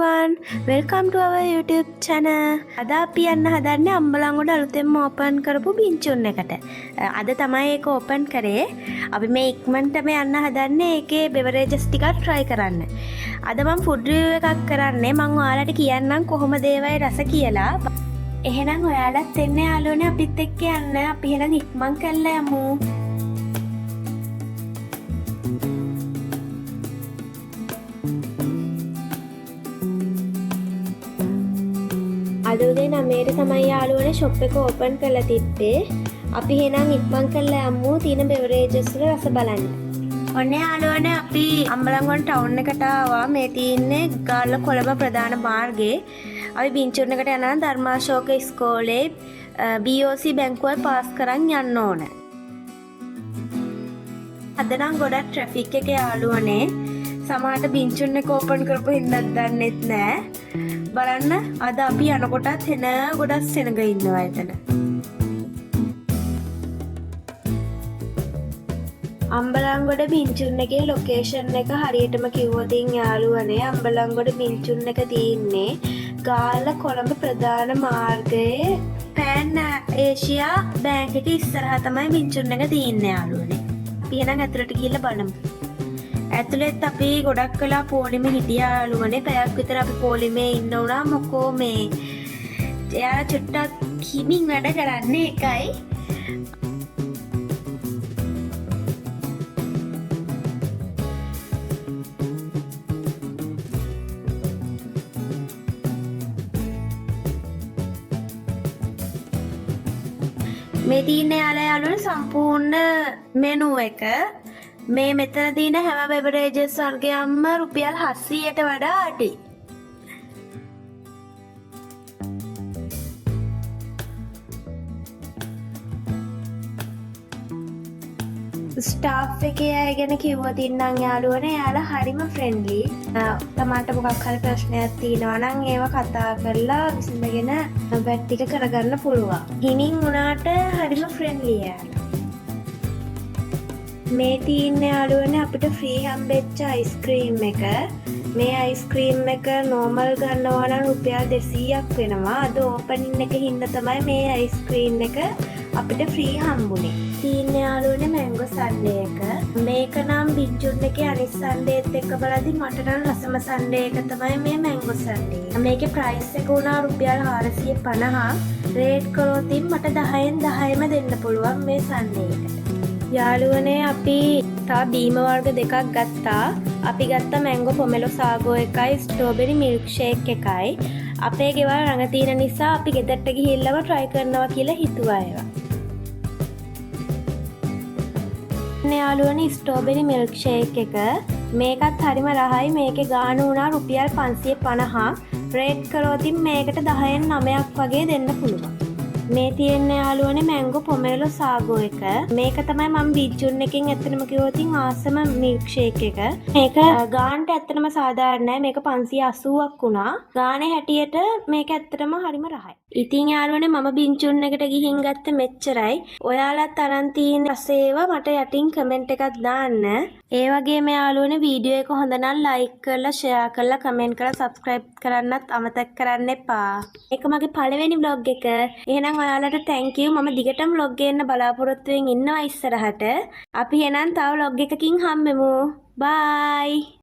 everyone, welcome to our YouTube channel. අද අපි යන්න හදන්නේ අම්බලන්ගොඩ අලුතෙන්ම ඕපන් කරපු බින්චුන් එකට. අද තමයි ඒක ඕපන් කරේ. අපි මේ ඉක්මනටම යන්න හදන්නේ ඒකේ බෙවරේජස් ටිකක් try කරන්න. අද මම ෆුඩ් රිවිව් එකක් කරන්නේ. මම ඔයාලට කියන්නම් කොහොමද ඒවයි රස කියලා. එහෙනම් ඔයාලත් එන්න යාළුවනේ අපිත් එක්ක යන්න. අපි එහෙනම් ඉක්මන් කරලා යමු. අද උදේ 9ට තමයි යාළුවනේ ෂොප් එක ඕපන් කරලා තිබ්බේ. අපි එහෙනම් ඉක්මන් කරලා යමු තියෙන බෙවරේජස් වල රස බලන්න. ඔන්න යාළුවනේ අපි අම්බලන්ගොඩ ටවුන් එකට ආවා. මේ තියෙන්නේ ගාල්ල කොළඹ ප්‍රධාන මාර්ගයේ. අපි බින්චුන් එකට යනවා ධර්මාශෝක ඉස්කෝලේ BOC බැංකුවේ පාස් කරන් යන්න ඕන. අද නම් ගොඩක් ට්‍රැෆික් එක යාළුවනේ. සමහරට බින්චුන් එක ඕපන් කරපු හින්දා දන්නෙත් නෑ. බලන්න අද අපි යනකොටත් එන ගොඩක් සෙනග ඉන්නවා එතන. අම්බලන්ගොඩ බින්චුන් එකේ ලොකේෂන් එක හරියටම කිව්වොත් යාළුවනේ අම්බලන්ගොඩ බින්චුන් එක තියෙන්නේ ගාල්ල කොළඹ ප්‍රධාන මාර්ගයේ පෑන් ඒෂියා බැංක් එක ඉස්සරහා තමයි බින්චුන් එක තියෙන්නේ යාළුවනේ. අපි එහෙනම් ඇතුළට ගිහිල්ලා බලමු. ඇතුළෙත් අපි ගොඩක් කලා පොලිමේ හිටියා යාළුවනේ. පැයක් විතර අපි පොලිමේ ඉන්න උනා. මොකෝ මේ එයාලා චුට්ටක් හිමින් වැඩ කරන්නේ එකයි. මේ තියෙන යාළුවනේ සම්පූර්ණ මෙනු එක. මේ මෙතන තියෙන හැම බෙවරේජස් වර්ගයක්ම රුපියල් 700ට වඩා අඩුයි. ස්ටාෆ් එකේ අය ගැන කිව්වොත් ඉන්නම් යාළුවනේ එයාලා හරිම ෆ්‍රෙන්ඩ්ලි. තමාට මොකක් හරි ප්‍රශ්නයක් තියෙනවා නම් ඒව කතා කරලා විසඳගෙන වැඩ ටික කරගන්න පුළුවන්. හිමින් වුණාට හරිම ෆ්‍රෙන්ඩ්ලි එයාලා. මේ තියෙන්නේ යාළුවනේ අපිට ෆ්‍රී හම්බෙච්ච අයිස්ක්‍රීම් එක. මේ අයිස්ක්‍රීම් එක නෝමල් ගන්නවා නම් රුපියල් 200ක් වෙනවා. අද ඕපනින් එක හින්දා තමයි මේ අයිස්ක්‍රීම් එක අපිට ෆ්‍රී හම්බුනේ. තියෙන්නේ යාළුවනේ මැංගෝ සන්ඩේ එක. මේක නම් බින්චුන් එකේ අනිත් සන්ඩේත් එක්ක බලද්දි මට නම් රසම සන්ඩේ එක තමයි මේ මැංගෝ සන්ඩේ. මේකේ ප්‍රයිස් එක උනා රුපියල් 450. රේට් කරොත් මට 10න් 10ම දෙන්න පුළුවන් මේ සන්ඩේ එකට. යාළුවනේ අපි තා බීම වර්ග දෙකක් ගත්තා. අපි ගත්ත මැංගෝ පොමෙලෝ සාගෝ එකයි ස්ට්‍රෝබෙරි මිල්ක් ෂේක් එකයි. අපේ ගෙවල් ළඟ තියෙන නිසා අපි ගෙදරට ගිහිල්ලාම try කරනවා කියලා හිතුවා ඒවා. යාළුවනේ ස්ට්‍රෝබෙරි මිල්ක් ෂේක් එක මේකත් හරිම රහයි. මේකේ ගාණ වුණා රුපියල් 550. රේට් කරොත් මේකට 10න් 9ක් වගේ දෙන්න පුළුවන්. මේ තියෙන්නේ යාළුවනේ මැංගෝ පොමෙලෝ සාගෝ එක. මේක තමයි මම බින්චුන් එකෙන් ඇත්තටම කිව්වොත් ආසම මිල්ක් ෂේක් එක. මේක ගානට ඇත්තටම සාධාරණ නෑ. මේක 580ක් වුණා. ගානේ හැටියට මේක ඇත්තටම හරිම රහයි. ඉතින් යාළුවනේ මම බින්චුන් එකට ගිහින් ගත්ත මෙච්චරයි. ඔයාලත් අරන් තියෙන රසේව මට යටින් කමෙන්ට් එකක් දාන්න. ඒ වගේම යාළුවනේ වීඩියෝ එක හොඳ නම් ලයික් කරලා ෂෙයා කරලා කමෙන්ට් කරලා සබ්ස්ක්‍රයිබ් කරන්නත් අමතක කරන්න එපා. මේක මගේ පළවෙනි vlog එක. එහෙනම් ඔයාලට thank you. මම දිගටම vlog ගන්න බලාපොරොත්තු වෙමින් ඉන්නවා ඉස්සරහට. අපි එහෙනම් තව vlog එකකින් හම්බෙමු. bye.